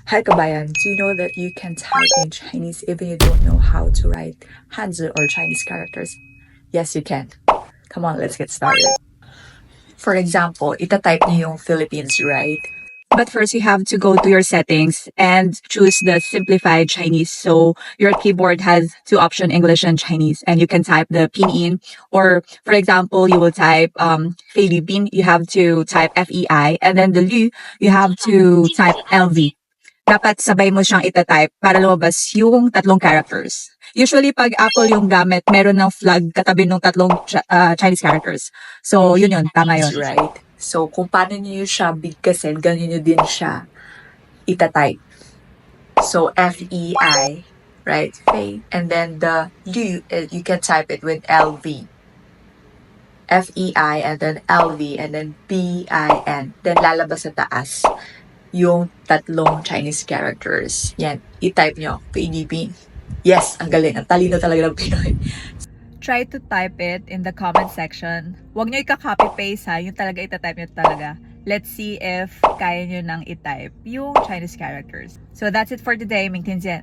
Hi kabayan, do you know that you can type in Chinese even you don't know how to write Hanzi or Chinese characters? Yes, you can. Come on, let's get started. For example, itatype niyo yung Philippines, right? But first, you have to go to your settings and choose the simplified Chinese. So your keyboard has two options, English and Chinese, and you can type the pinyin. Or for example, you will type Philippine, you have to type FEI, and then the Lu, you have to type LV. Dapat sabay mo siyang itatype para lumabas yung tatlong characters. Usually, pag Apple yung gamit, meron ng flag katabi ng tatlong Chinese characters. So, yun, tama yun. Right. So, kung paano niyo siya bigkasin, ganyan niyo din siya itatype. So, FEI, right? Fei. And then the Lu, you can type it with LV. FEI and then LV and then PIN. Then lalabas sa taas yung tatlong Chinese characters. Yan, i-type nyo, Philippine. Yes, ang galing. Ang talino talaga ng Pinoy. Try to type it in the comment section. Huwag nyo ika-copy-paste ha, yung talaga itatype nyo talaga. Let's see if kaya nyo nang i-type yung Chinese characters. So that's it for today. 明天见.